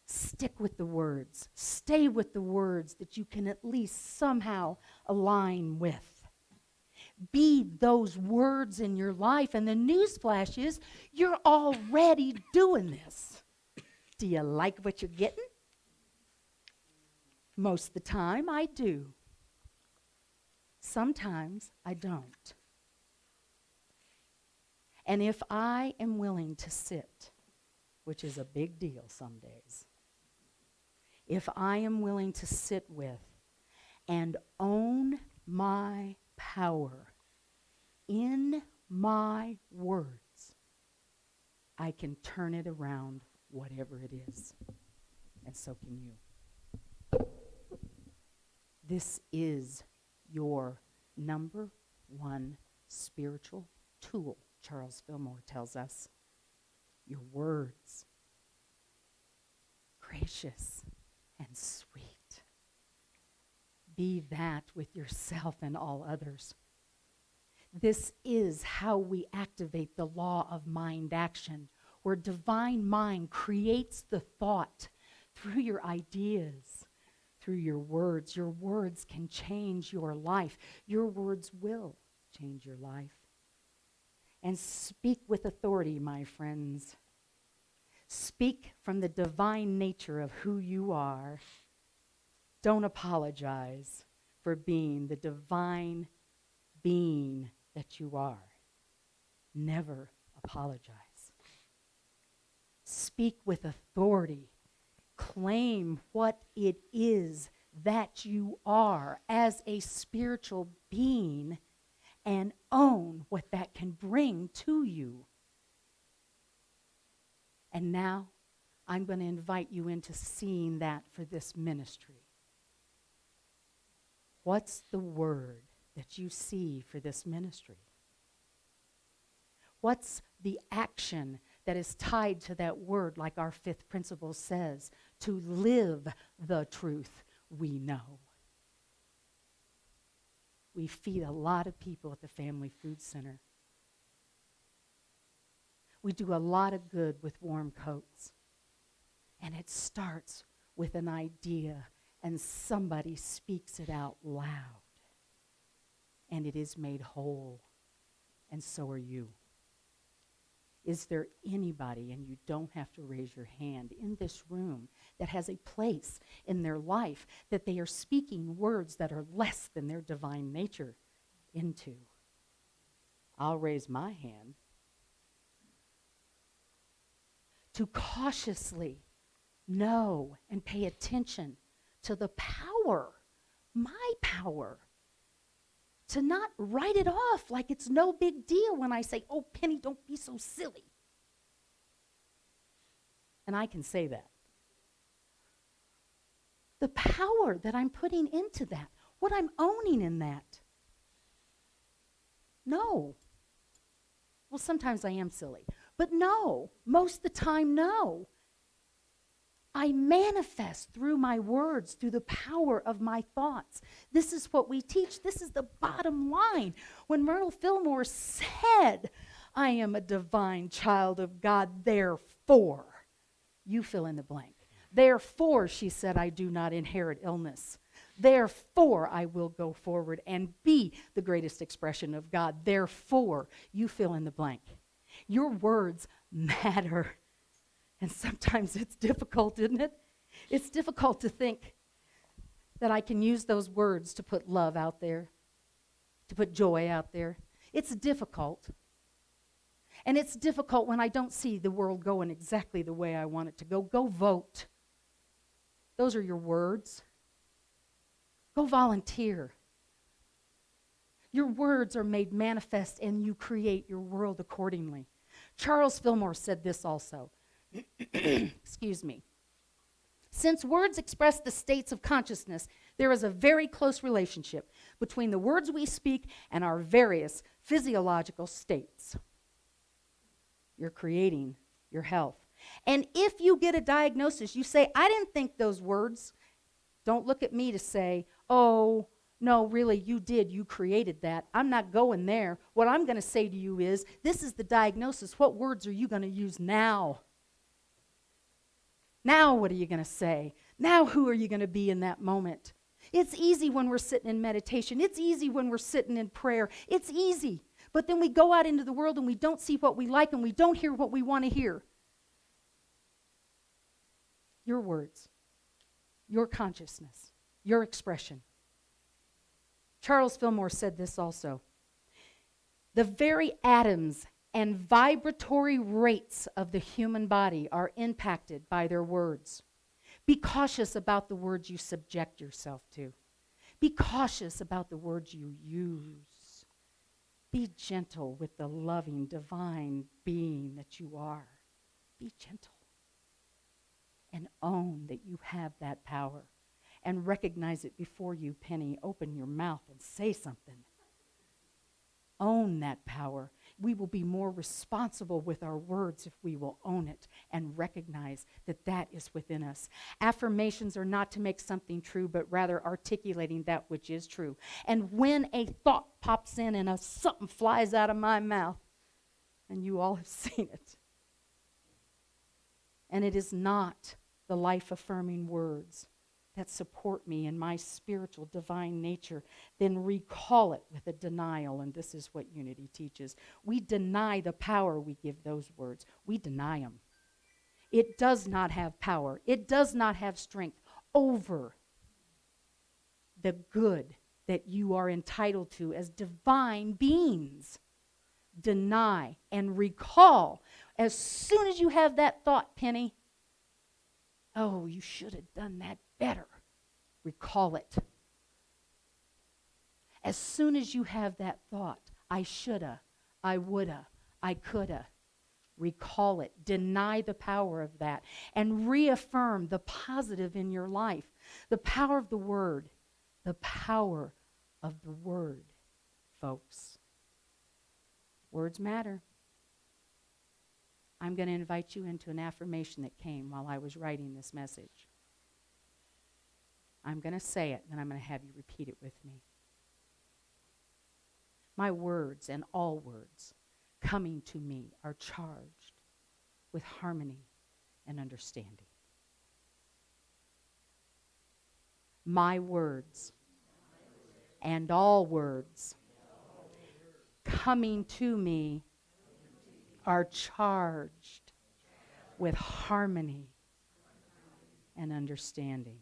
stick with the words. Stay with the words that you can at least somehow align with. Be those words in your life. And the newsflash is, you're already doing this. Do you like what you're getting? Most of the time, I do. Sometimes, I don't. And if I am willing to sit, which is a big deal some days, if I am willing to sit with and own my power in my words, I can turn it around, whatever it is. And so can you. This is your number one spiritual tool, Charles Fillmore tells us. Your words. Gracious and sweet. Be that with yourself and all others. This is how we activate the law of mind action, where divine mind creates the thought through your ideas, through your words. Your words can change your life. Your words will change your life. And speak with authority, my friends. Speak from the divine nature of who you are. Don't apologize for being the divine being that you are. Never apologize. Speak with authority. Claim what it is that you are as a spiritual being and own what that can bring to you. And now, I'm going to invite you into seeing that for this ministry. What's the word that you see for this ministry? What's the action that is tied to that word, like our fifth principle says, to live the truth we know? We feed a lot of people at the Family Food Center. We do a lot of good with warm coats. And it starts with an idea, and somebody speaks it out loud. And it is made whole. And so are you. Is there anybody, and you don't have to raise your hand, in this room that has a place in their life that they are speaking words that are less than their divine nature into? I'll raise my hand. To cautiously know and pay attention to the power, my power, to not write it off like it's no big deal when I say, oh, Penny, don't be so silly. And I can say that. The power that I'm putting into that, what I'm owning in that. No. Well, sometimes I am silly. But no, most of the time, no. I manifest through my words, through the power of my thoughts. This is what we teach. This is the bottom line. When Myrtle Fillmore said, I am a divine child of God, therefore, you fill in the blank. Therefore, she said, I do not inherit illness. Therefore, I will go forward and be the greatest expression of God. Therefore, you fill in the blank. Your words matter. And sometimes it's difficult, isn't it? It's difficult to think that I can use those words to put love out there, to put joy out there. It's difficult. And it's difficult when I don't see the world going exactly the way I want it to go. Go vote. Those are your words. Go volunteer. Your words are made manifest and you create your world accordingly. Charles Fillmore said this also. Excuse me. Since words express the states of consciousness, there is a very close relationship between the words we speak and our various physiological states. You're creating your health. And if you get a diagnosis, you say, I didn't think those words. Don't look at me to say, oh, no, really, you did. You created that. I'm not going there. What I'm going to say to you is, this is the diagnosis. What words are you going to use now? Now what are you going to say? Now who are you going to be in that moment? It's easy when we're sitting in meditation. It's easy when we're sitting in prayer. It's easy. But then we go out into the world and we don't see what we like and we don't hear what we want to hear. Your words, your consciousness, your expression. Charles Fillmore said this also. The very atoms and vibratory rates of the human body are impacted by their words. Be cautious about the words you subject yourself to. Be cautious about the words you use. Be gentle with the loving, divine being that you are. Be gentle. And own that you have that power. And recognize it before you, Penny. Open your mouth and say something. Own that power. We will be more responsible with our words if we will own it and recognize that that is within us. Affirmations are not to make something true, but rather articulating that which is true. And when a thought pops in and something flies out of my mouth, and you all have seen it, and it is not the life-affirming words that support me in my spiritual divine nature, then recall it with a denial, and this is what unity teaches. We deny the power we give those words. We deny them. It does not have power. It does not have strength over the good that you are entitled to as divine beings. Deny and recall. As soon as you have that thought, Penny, oh, you should have done that better. Recall it. As soon as you have that thought, I shoulda, I woulda, I coulda, recall it. Deny the power of that and reaffirm the positive in your life. The power of the word. The power of the word, folks. Words matter. I'm going to invite you into an affirmation that came while I was writing this message. I'm going to say it, and I'm going to have you repeat it with me. My words and all words coming to me are charged with harmony and understanding. My words and all words coming to me are charged with harmony and understanding.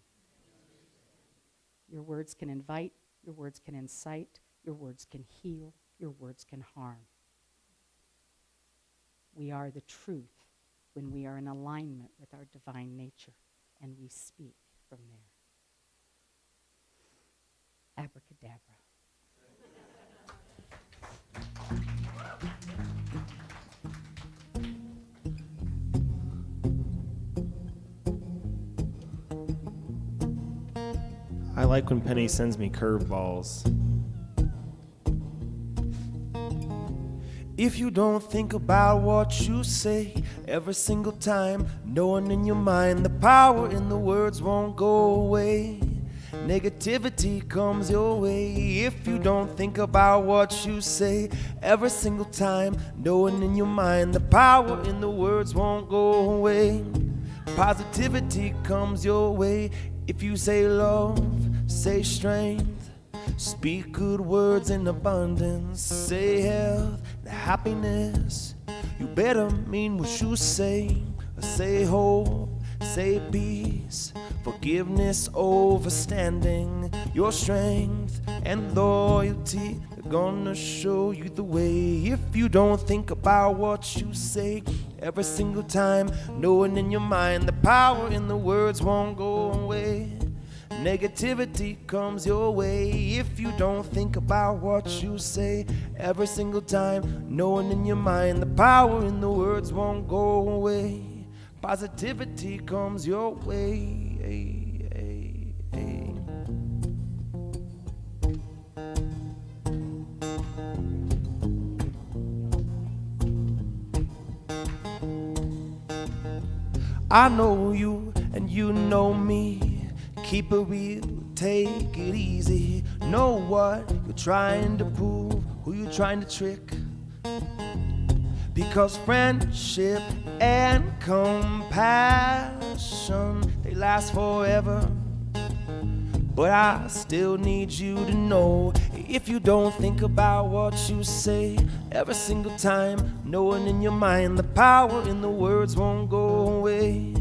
Your words can invite, your words can incite, your words can heal, your words can harm. We are the truth when we are in alignment with our divine nature, and we speak from there. Abracadabra. I like when Penny sends me curveballs. If you don't think about what you say every single time, knowing in your mind the power in the words won't go away. Negativity comes your way if you don't think about what you say every single time, knowing in your mind the power in the words won't go away. Positivity comes your way if you say love, say strength. Speak good words in abundance. Say health and happiness. You better mean what you say. Say hope, say peace, forgiveness, overstanding. Your strength and loyalty are gonna show you the way. If you don't think about what you say every single time, knowing in your mind the power in the words won't go away. Negativity comes your way if you don't think about what you say every single time, knowing in your mind the power in the words won't go away. Positivity comes your way. I know you and you know me. Keep it real, take it easy. Know what you're trying to prove, who you're trying to trick. Because friendship and compassion, they last forever. But I still need you to know, if you don't think about what you say every single time, knowing in your mind the power in the words won't go away.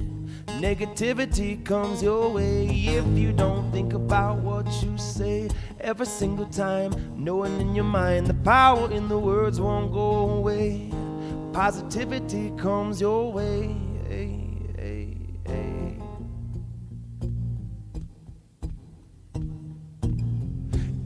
Negativity comes your way if you don't think about what you say every single time, knowing in your mind the power in the words won't go away. Positivity comes your way.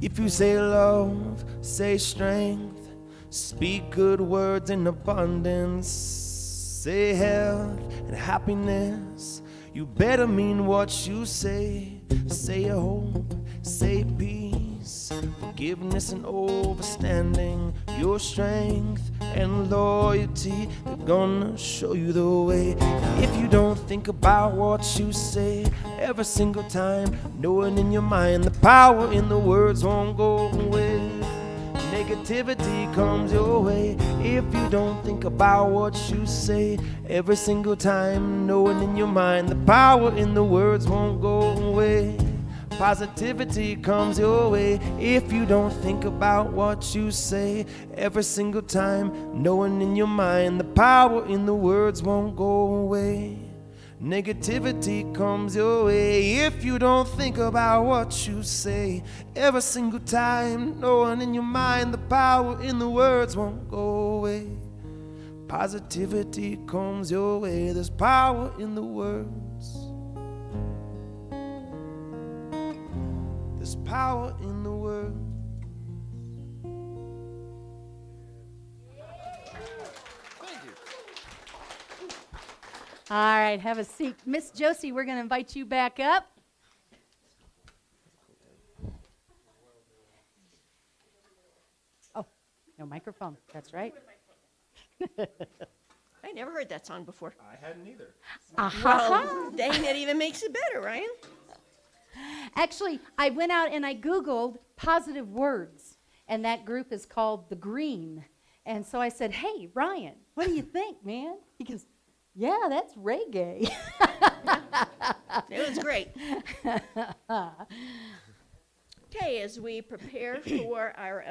If you say love, say strength, speak good words in abundance, say health and happiness, you better mean what you say. Say hope, say peace, forgiveness and overstanding. Your strength and loyalty, they're gonna show you the way. If you don't think about what you say every single time, knowing in your mind the power in the words won't go away. Negativity comes your way if you don't think about what you say every single time, knowing in your mind the power in the words won't go away. Positivity comes your way if you don't think about what you say every single time, knowing in your mind the power in the words won't go away. Negativity comes your way if you don't think about what you say every single time, knowing in your mind the power in the words won't go away. Positivity comes your way. There's power in the words. There's power in the words. All right, have a seat. Miss Josie, we're going to invite you back up. Oh, no microphone. That's right. I never heard that song before. I hadn't either. Well, dang, that even makes it better, Ryan. Actually, I went out and I Googled positive words, and that group is called The Green. And so I said, hey, Ryan, what do you think, man? He goes, yeah, that's reggae. It was great. Okay, as we prepare for our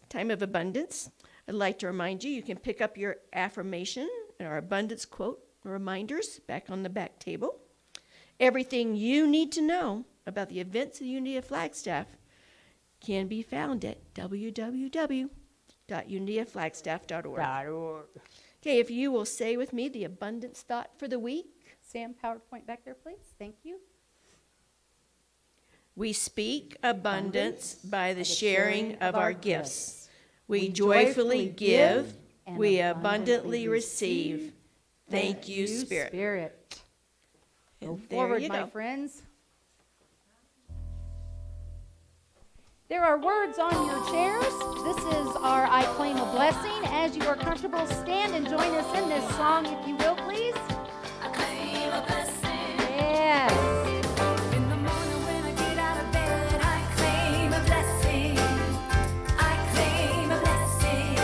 time of abundance, I'd like to remind you, you can pick up your affirmation and our abundance quote reminders back on the back table. Everything you need to know about the events of Unity of Flagstaff can be found at www.unityoflagstaff.org. Okay, if you will say with me the abundance thought for the week. Sam, PowerPoint back there, please. Thank you. We speak abundance by the sharing of our gifts. We joyfully give, we abundantly receive. Thank you, Spirit. Go forward, my friends. There are words on your chairs. This is our I Claim a Blessing. As you are comfortable, stand and join us in this song, if you will, please. I claim a blessing. Yes. In the morning when I get out of bed, I claim a blessing. I claim a blessing.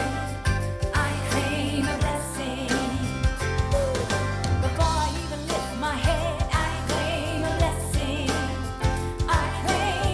I claim a blessing. Before I even lift my head, I claim a blessing. I claim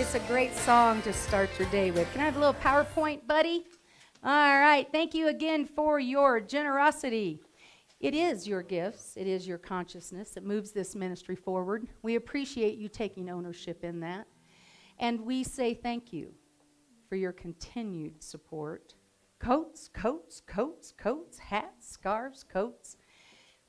It's a great song to start your day with. Can I have a little PowerPoint, buddy? All right. Thank you again for your generosity. It is your gifts. It is your consciousness that moves this ministry forward. We appreciate you taking ownership in that. And we say thank you for your continued support. Coats, coats, coats, coats, hats, scarves, coats.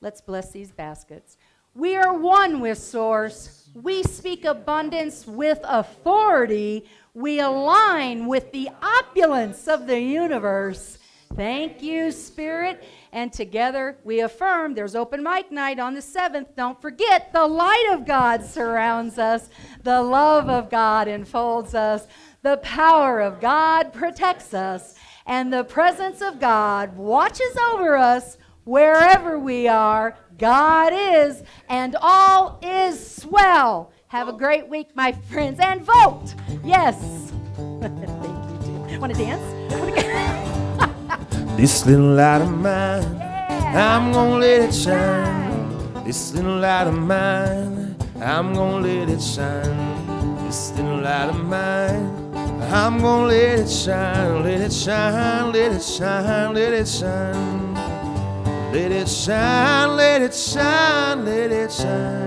Let's bless these baskets. We are one with Source. We speak abundance with authority. We align with the opulence of the universe. Thank you, Spirit. And together we affirm there's open mic night on the 7th. Don't forget, the light of God surrounds us. The love of God enfolds us. The power of God protects us. And the presence of God watches over us wherever we are. God is, and all is swell. Have a great week, my friends, and vote. Yes. Thank you, too. Want to dance? This little light of mine, I'm gonna let it shine. This little light of mine, I'm gonna let it shine. This little light of mine, I'm gonna let it shine, let it shine, let it shine, let it shine. Let it shine, let it shine, let it shine.